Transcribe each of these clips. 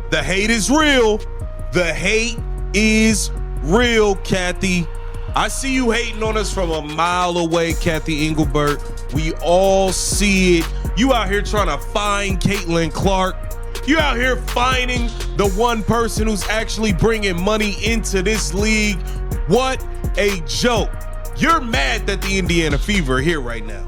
The hate is real. The hate is real, Kathy. I see you hating on us from a mile away, Kathy Engelbert. We all see it. You out here trying to find Caitlin Clark. You out here finding the one person who's actually bringing money into this league. What a joke. You're mad that the Indiana Fever are here right now.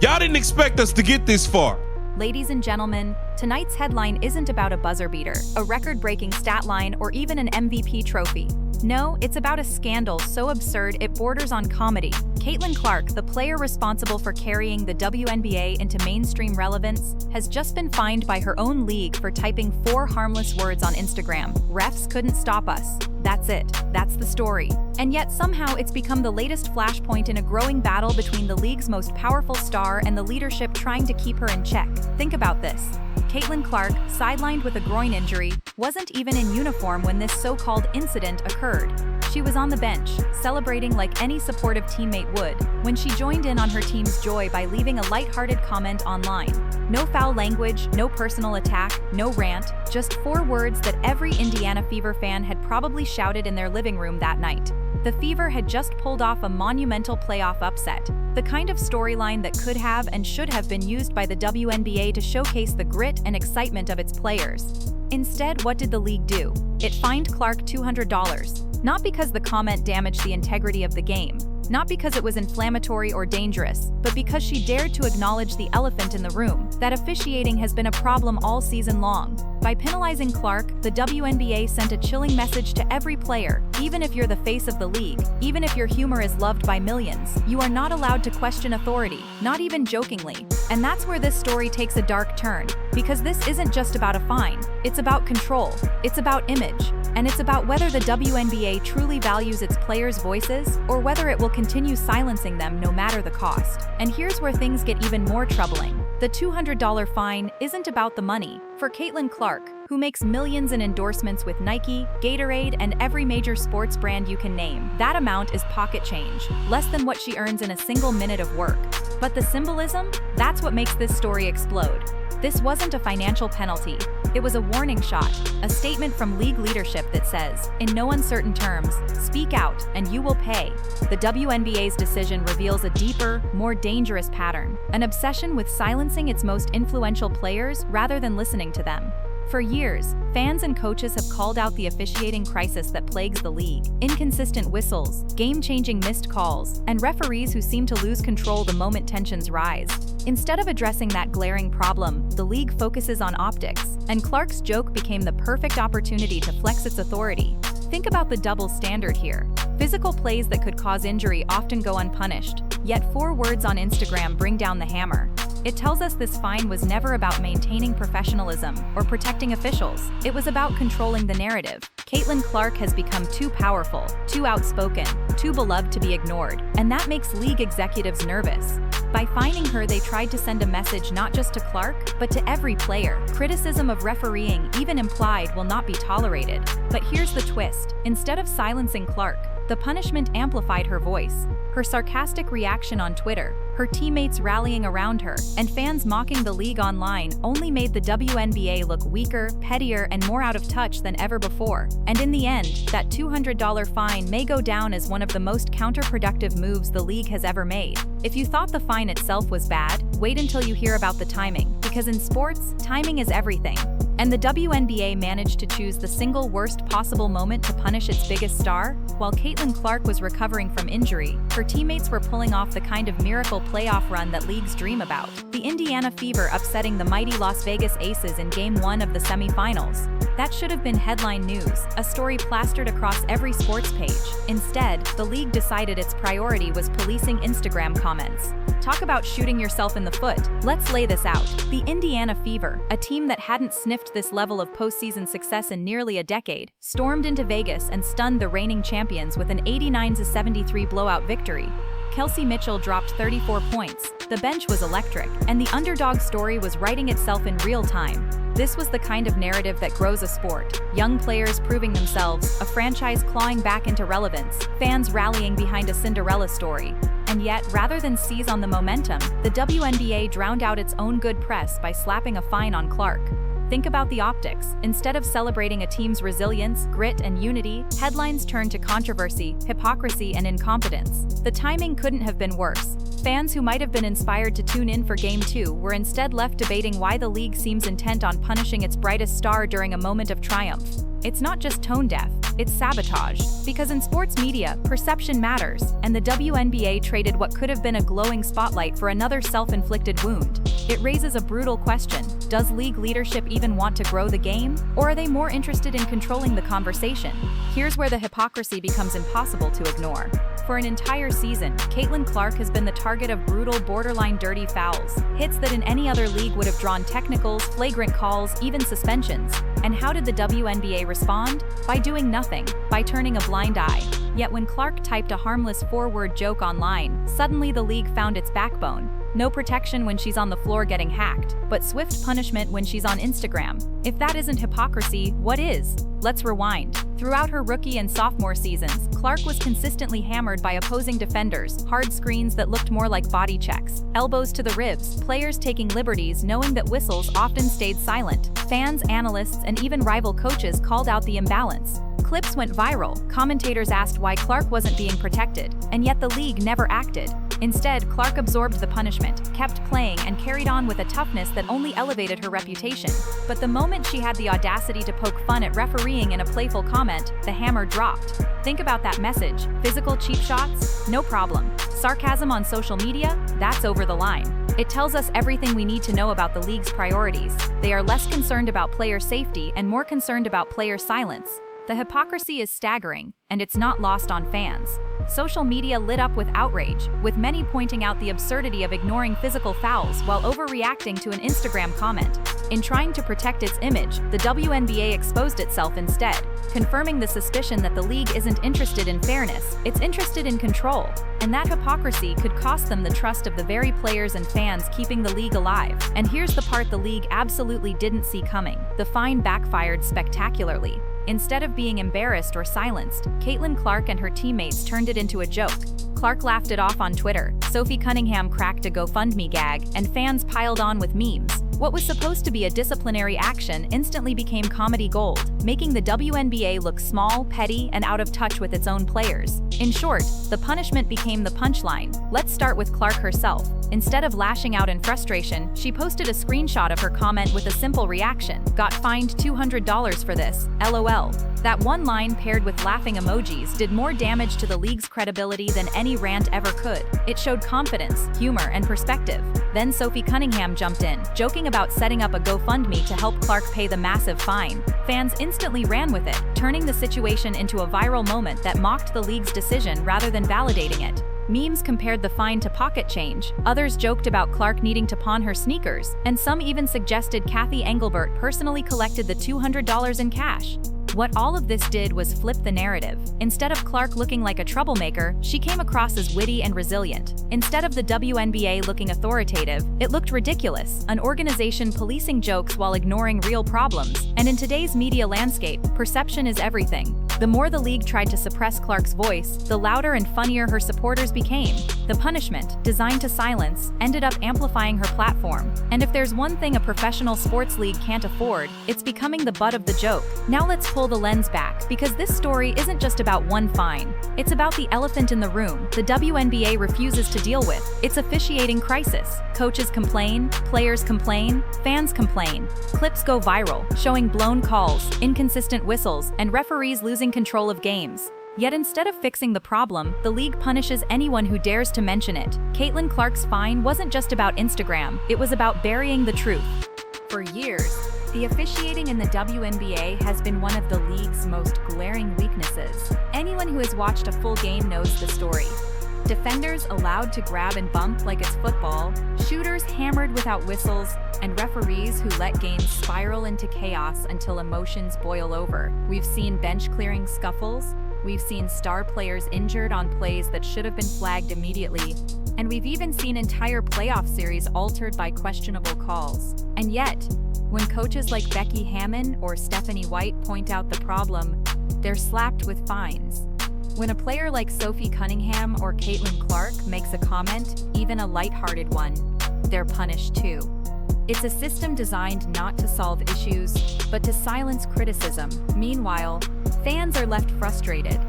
Y'all didn't expect us to get this far. Ladies and gentlemen, tonight's headline isn't about a buzzer beater, a record-breaking stat line, or even an MVP trophy. No, it's about a scandal so absurd it borders on comedy. Caitlin Clark, the player responsible for carrying the WNBA into mainstream relevance, has just been fined by her own league for typing 4 harmless words on Instagram. Refs couldn't stop us. That's it. That's the story. And yet somehow it's become the latest flashpoint in a growing battle between the league's most powerful star and the leadership trying to keep her in check. Think about this. Caitlin Clark, sidelined with a groin injury, wasn't even in uniform when this so-called incident occurred. She was on the bench, celebrating like any supportive teammate would, when she joined in on her team's joy by leaving a lighthearted comment online. No foul language, no personal attack, no rant, just 4 words that every Indiana Fever fan had probably shouted in their living room that night. The Fever had just pulled off a monumental playoff upset, the kind of storyline that could have and should have been used by the WNBA to showcase the grit and excitement of its players. Instead, what did the league do? It fined Clark $200. Not because the comment damaged the integrity of the game, not because it was inflammatory or dangerous, but because she dared to acknowledge the elephant in the room, that officiating has been a problem all season long. By penalizing Clark, the WNBA sent a chilling message to every player: even if you're the face of the league, even if your humor is loved by millions, you are not allowed to question authority, not even jokingly. And that's where this story takes a dark turn, because this isn't just about a fine, it's about control, it's about image, and it's about whether the WNBA truly values its players' voices, or whether it will continue silencing them no matter the cost. And here's where things get even more troubling. The $200 fine isn't about the money. For Caitlin Clark, who makes millions in endorsements with Nike, Gatorade, and every major sports brand you can name, that amount is pocket change, less than what she earns in a single minute of work. But the symbolism? That's what makes this story explode. This wasn't a financial penalty. It was a warning shot, a statement from league leadership that says, in no uncertain terms, speak out and you will pay. The WNBA's decision reveals a deeper, more dangerous pattern, an obsession with silencing its most influential players rather than listening to them. For years, fans and coaches have called out the officiating crisis that plagues the league: inconsistent whistles, game-changing missed calls, and referees who seem to lose control the moment tensions rise. Instead of addressing that glaring problem, the league focuses on optics, and Clark's joke became the perfect opportunity to flex its authority. Think about the double standard here. Physical plays that could cause injury often go unpunished, yet 4 words on Instagram bring down the hammer. It tells us this fine was never about maintaining professionalism or protecting officials. It was about controlling the narrative. Caitlin Clark has become too powerful, too outspoken, too beloved to be ignored, and that makes league executives nervous. By fining her, they tried to send a message not just to Clark, but to every player. Criticism of refereeing, even implied, will not be tolerated. But here's the twist. Instead of silencing Clark, the punishment amplified her voice. Her sarcastic reaction on Twitter, her teammates rallying around her, and fans mocking the league online only made the WNBA look weaker, pettier, and more out of touch than ever before. And in the end, that $200 fine may go down as one of the most counterproductive moves the league has ever made. If you thought the fine itself was bad, wait until you hear about the timing, because in sports, timing is everything. And the WNBA managed to choose the single worst possible moment to punish its biggest star. While Caitlin Clark was recovering from injury, her teammates were pulling off the kind of miracle playoff run that leagues dream about. The Indiana Fever upsetting the mighty Las Vegas Aces in Game 1 of the semifinals. That should have been headline news, a story plastered across every sports page. Instead, the league decided its priority was policing Instagram comments. Talk about shooting yourself in the foot. Let's lay this out. The Indiana Fever, a team that hadn't sniffed this level of postseason success in nearly a decade, stormed into Vegas and stunned the reigning champions with an 89-73 blowout victory. Kelsey Mitchell dropped 34 points, the bench was electric, and the underdog story was writing itself in real time. This was the kind of narrative that grows a sport. Young players proving themselves, a franchise clawing back into relevance, fans rallying behind a Cinderella story. And yet, rather than seize on the momentum, the WNBA drowned out its own good press by slapping a fine on Clark. Think about the optics. Instead of celebrating a team's resilience, grit, and unity, headlines turn to controversy, hypocrisy, and incompetence. The timing couldn't have been worse. Fans who might have been inspired to tune in for Game 2 were instead left debating why the league seems intent on punishing its brightest star during a moment of triumph. It's not just tone-deaf, it's sabotage. Because in sports media, perception matters, and the WNBA traded what could have been a glowing spotlight for another self-inflicted wound. It raises a brutal question. Does league leadership even want to grow the game? Or are they more interested in controlling the conversation? Here's where the hypocrisy becomes impossible to ignore. For an entire season, Caitlin Clark has been the target of brutal, borderline dirty fouls, hits that in any other league would have drawn technicals, flagrant calls, even suspensions. And how did the WNBA respond? By doing nothing, by turning a blind eye. Yet when Clark typed a harmless four-word joke online, suddenly the league found its backbone. No protection when she's on the floor getting hacked, but swift punishment when she's on Instagram. If that isn't hypocrisy, what is? Let's rewind. Throughout her rookie and sophomore seasons, Clark was consistently hammered by opposing defenders, hard screens that looked more like body checks, elbows to the ribs, players taking liberties knowing that whistles often stayed silent. Fans, analysts, and even rival coaches called out the imbalance. Clips went viral. Commentators asked why Clark wasn't being protected, and yet the league never acted. Instead, Clark absorbed the punishment, kept playing, and carried on with a toughness that only elevated her reputation. But the moment she had the audacity to poke fun at refereeing in a playful comment, the hammer dropped. Think about that message. Physical cheap shots? No problem. Sarcasm on social media? That's over the line. It tells us everything we need to know about the league's priorities. They are less concerned about player safety and more concerned about player silence. The hypocrisy is staggering, and it's not lost on fans. Social media lit up with outrage, with many pointing out the absurdity of ignoring physical fouls while overreacting to an Instagram comment. In trying to protect its image, the WNBA exposed itself instead, confirming the suspicion that the league isn't interested in fairness, it's interested in control. And that hypocrisy could cost them the trust of the very players and fans keeping the league alive. And here's the part the league absolutely didn't see coming. The fine backfired spectacularly. Instead of being embarrassed or silenced, Caitlin Clark and her teammates turned it into a joke. Clark laughed it off on Twitter, Sophie Cunningham cracked a GoFundMe gag, and fans piled on with memes. What was supposed to be a disciplinary action instantly became comedy gold, making the WNBA look small, petty, and out of touch with its own players. In short, the punishment became the punchline. Let's start with Clark herself. Instead of lashing out in frustration, she posted a screenshot of her comment with a simple reaction. Got fined $200 for this, LOL. That one line paired with laughing emojis did more damage to the league's credibility than any rant ever could. It showed confidence, humor, and perspective. Then Sophie Cunningham jumped in, joking about setting up a GoFundMe to help Clark pay the massive fine. Fans instantly ran with it, turning the situation into a viral moment that mocked the league's decision rather than validating it. Memes compared the fine to pocket change, others joked about Clark needing to pawn her sneakers, and some even suggested Kathy Engelbert personally collected the $200 in cash. What all of this did was flip the narrative. Instead of Clark looking like a troublemaker, she came across as witty and resilient. Instead of the WNBA looking authoritative, it looked ridiculous, an organization policing jokes while ignoring real problems. And in today's media landscape, perception is everything. The more the league tried to suppress Clark's voice, the louder and funnier her supporters became. The punishment, designed to silence, ended up amplifying her platform. And if there's one thing a professional sports league can't afford, it's becoming the butt of the joke. Now let's pull the lens back, because this story isn't just about one fine. It's about the elephant in the room the WNBA refuses to deal with. It's officiating crisis. Coaches complain, players complain, fans complain. Clips go viral, showing blown calls, inconsistent whistles, and referees losing control of games. Yet instead of fixing the problem, the league punishes anyone who dares to mention it. Caitlin Clark's fine wasn't just about Instagram, it was about burying the truth. For years, the officiating in the WNBA has been one of the league's most glaring weaknesses. Anyone who has watched a full game knows the story. Defenders allowed to grab and bump like it's football, shooters hammered without whistles, and referees who let games spiral into chaos until emotions boil over. We've seen bench-clearing scuffles, we've seen star players injured on plays that should have been flagged immediately, and we've even seen entire playoff series altered by questionable calls. And yet, when coaches like Becky Hammon or Stephanie White point out the problem, they're slapped with fines. When a player like Sophie Cunningham or Caitlin Clark makes a comment, even a lighthearted one, they're punished too. It's a system designed not to solve issues, but to silence criticism. Meanwhile, fans are left frustrated.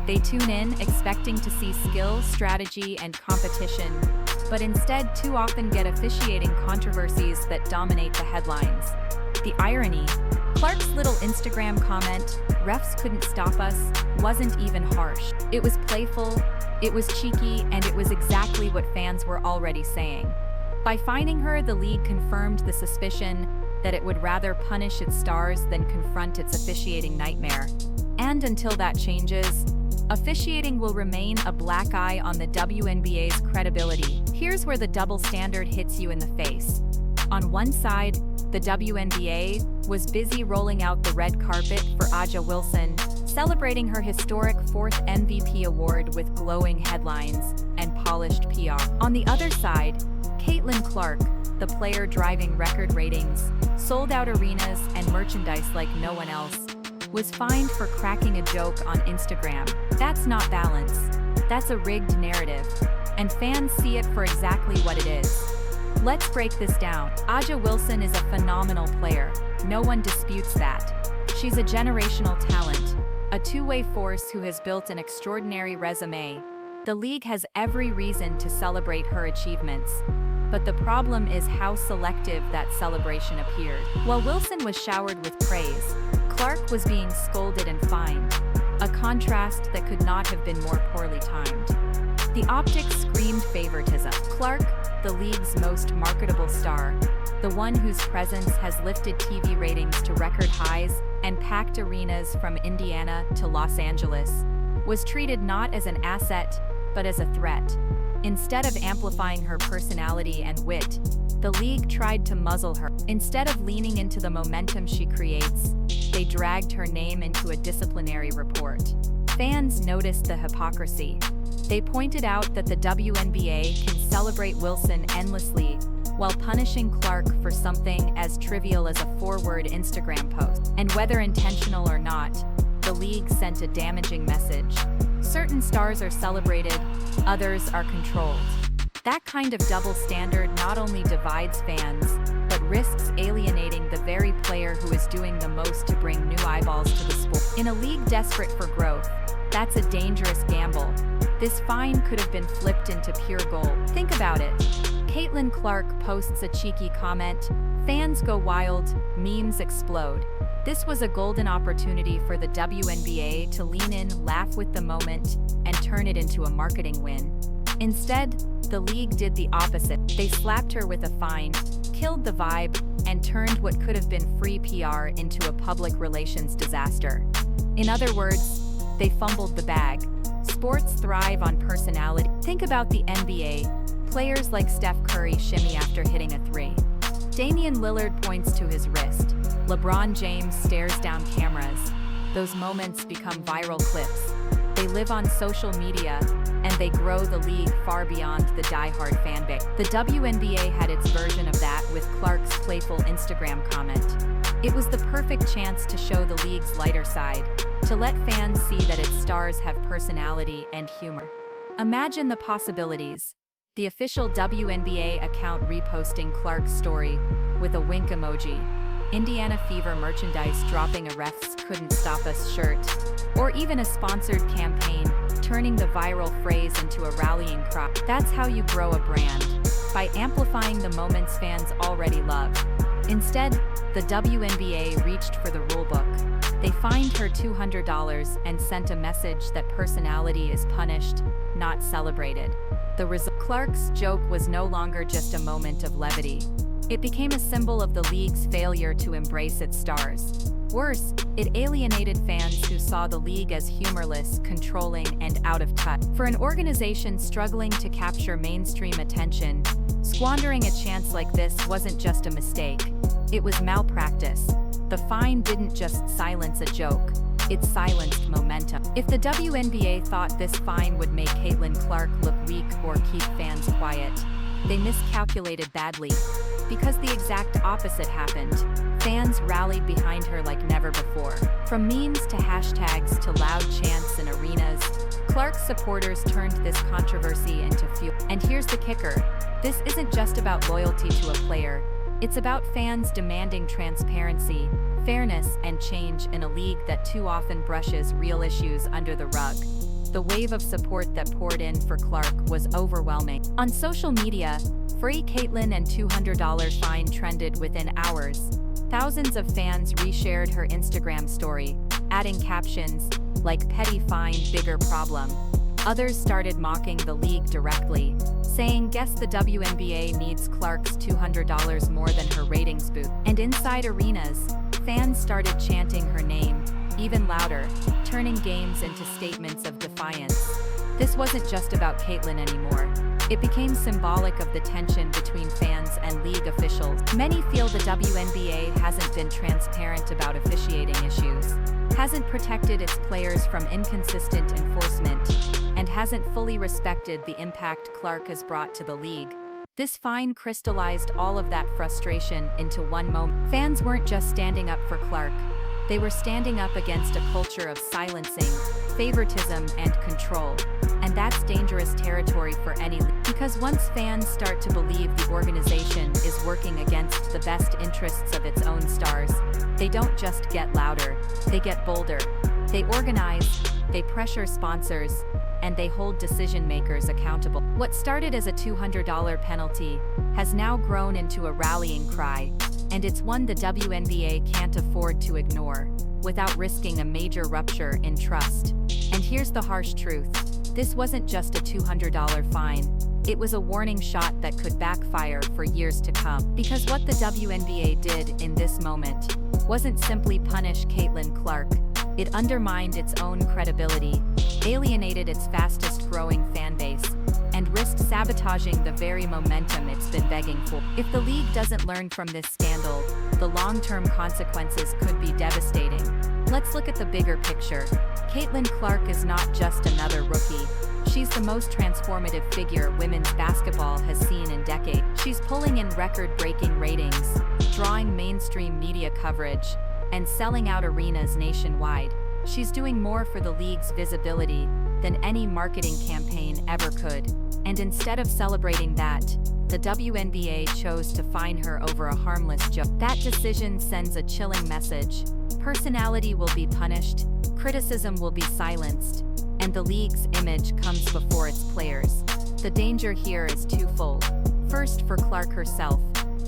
They tune in expecting to see skill, strategy, and competition, but instead too often get officiating controversies that dominate the headlines. The irony: Clark's little Instagram comment, "Refs couldn't stop us," wasn't even harsh. It was playful, it was cheeky, and it was exactly what fans were already saying. By fining her, the league confirmed the suspicion that it would rather punish its stars than confront its officiating nightmare. And until that changes, officiating will remain a black eye on the WNBA's credibility. Here's where the double standard hits you in the face. On one side, the WNBA was busy rolling out the red carpet for Aliyah Wilson, celebrating her historic 4th MVP award with glowing headlines and polished PR. On the other side, Caitlin Clark, the player driving record ratings, sold out arenas and merchandise like no one else, was fined for cracking a joke on Instagram. That's not balance. That's a rigged narrative, and fans see it for exactly what it is. Let's break this down. Aliyah Wilson is a phenomenal player. No one disputes that. She's a generational talent, a two-way force who has built an extraordinary resume. The league has every reason to celebrate her achievements. But the problem is how selective that celebration appeared. While Wilson was showered with praise, Clark was being scolded and fined, a contrast that could not have been more poorly timed. The optics screamed favoritism. Clark, the league's most marketable star, the one whose presence has lifted TV ratings to record highs and packed arenas from Indiana to Los Angeles, was treated not as an asset, but as a threat. Instead of amplifying her personality and wit, the league tried to muzzle her. Instead of leaning into the momentum she creates, they dragged her name into a disciplinary report. Fans noticed the hypocrisy. They pointed out that the WNBA can celebrate Wilson endlessly while punishing Clark for something as trivial as a 4-word Instagram post. And whether intentional or not, the league sent a damaging message. Certain stars are celebrated, others are controlled. That kind of double standard not only divides fans, but risks alienating the very player who is doing the most to bring new eyeballs to the sport. In a league desperate for growth, that's a dangerous gamble. This fine could have been flipped into pure gold. Think about it. Caitlin Clark posts a cheeky comment, fans go wild, memes explode. This was a golden opportunity for the WNBA to lean in, laugh with the moment, and turn it into a marketing win. Instead, the league did the opposite. They slapped her with a fine, killed the vibe, and turned what could have been free PR into a public relations disaster. In other words, they fumbled the bag. Sports thrive on personality. Think about the NBA. Players like Steph Curry shimmy after hitting a three. Damian Lillard points to his wrist. LeBron James stares down cameras. Those moments become viral clips. They live on social media, and they grow the league far beyond the die-hard fanbase. The WNBA had its version of that with Clark's playful Instagram comment. It was the perfect chance to show the league's lighter side, to let fans see that its stars have personality and humor. Imagine the possibilities. The official WNBA account reposting Clark's story with a wink emoji. Indiana Fever merchandise dropping a "Refs couldn't stop us" shirt. Or even a sponsored campaign turning the viral phrase into a rallying cry. That's how you grow a brand, by amplifying the moments fans already love. Instead, the WNBA reached for the rulebook. They fined her $200 and sent a message that personality is punished, not celebrated. The result: Clark's joke was no longer just a moment of levity. It became a symbol of the league's failure to embrace its stars. Worse, it alienated fans who saw the league as humorless, controlling, and out of touch. For an organization struggling to capture mainstream attention, squandering a chance like this wasn't just a mistake. It was malpractice. The fine didn't just silence a joke, it silenced momentum. If the WNBA thought this fine would make Caitlin Clark look weak or keep fans quiet, they miscalculated badly. Because the exact opposite happened. Fans rallied behind her like never before. From memes to hashtags to loud chants in arenas, Clark's supporters turned this controversy into fuel. And here's the kicker: this isn't just about loyalty to a player, It's about fans demanding transparency, fairness, and change in a league that too often brushes real issues under the rug. The wave of support that poured in for Clark was overwhelming. On social media, "Free Caitlyn and $200 fine" trended within hours. Thousands of fans reshared her Instagram story, adding captions like "petty fine, bigger problem." Others started mocking the league directly, saying, "Guess the WNBA needs Clark's $200 more than her ratings boost." And inside arenas, fans started chanting her name, even louder, turning games into statements of defiance. This wasn't just about Caitlyn anymore. It became symbolic of the tension between fans and league officials. Many feel the WNBA hasn't been transparent about officiating issues, hasn't protected its players from inconsistent enforcement, and hasn't fully respected the impact Clark has brought to the league. This fine crystallized all of that frustration into one moment. Fans weren't just standing up for Clark. They were standing up against a culture of silencing, favoritism, and control. And that's dangerous territory for any league. Because once fans start to believe the organization is working against the best interests of its own stars, they don't just get louder, they get bolder. They organize, they pressure sponsors, and they hold decision makers accountable. What started as a $200 penalty has now grown into a rallying cry, and it's one the WNBA can't afford to ignore without risking a major rupture in trust. And here's the harsh truth. This wasn't just a $200 fine. It was a warning shot that could backfire for years to come. Because what the WNBA did in this moment wasn't simply punish Caitlyn Clark. It undermined its own credibility, alienated its fastest-growing fan base, and risked sabotaging the very momentum it's been begging for. If the league doesn't learn from this scandal, the long-term consequences could be devastating. Let's look at the bigger picture. Caitlyn Clark is not just another rookie. She's the most transformative figure women's basketball has seen in decades. She's pulling in record-breaking ratings, drawing mainstream media coverage, and selling out arenas nationwide. She's doing more for the league's visibility than any marketing campaign ever could. And instead of celebrating that, the WNBA chose to fine her over a harmless joke. That decision sends a chilling message. Personality will be punished, criticism will be silenced, and the league's image comes before its players. The danger here is twofold. First, for Clark herself.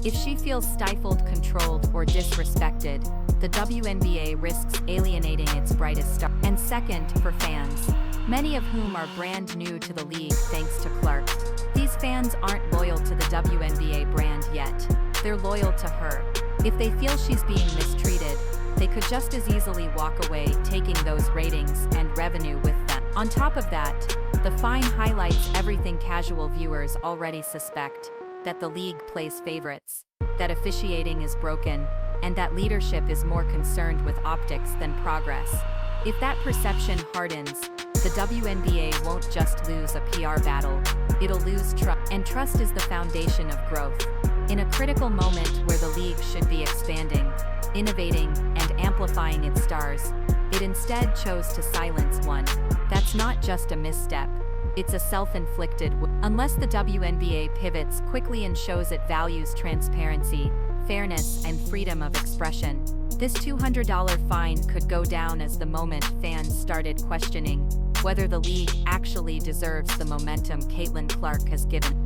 If she feels stifled, controlled, or disrespected, the WNBA risks alienating its brightest star. And second, for fans, many of whom are brand new to the league thanks to Clark. These fans aren't loyal to the WNBA brand yet. They're loyal to her. If they feel she's being mistreated, they could just as easily walk away, taking those ratings and revenue with them. On top of that, the fine highlights everything casual viewers already suspect: that the league plays favorites, that officiating is broken, and that leadership is more concerned with optics than progress. If that perception hardens, the WNBA won't just lose a PR battle, it'll lose trust. And trust is the foundation of growth. In a critical moment where the league should be expanding, innovating, and amplifying its stars, it instead chose to silence one. That's not just a misstep. It's a self-inflicted unless the WNBA pivots quickly and shows it values transparency, fairness, and freedom of expression. This $200 fine could go down as the moment fans started questioning whether the league actually deserves the momentum Caitlyn Clark has given.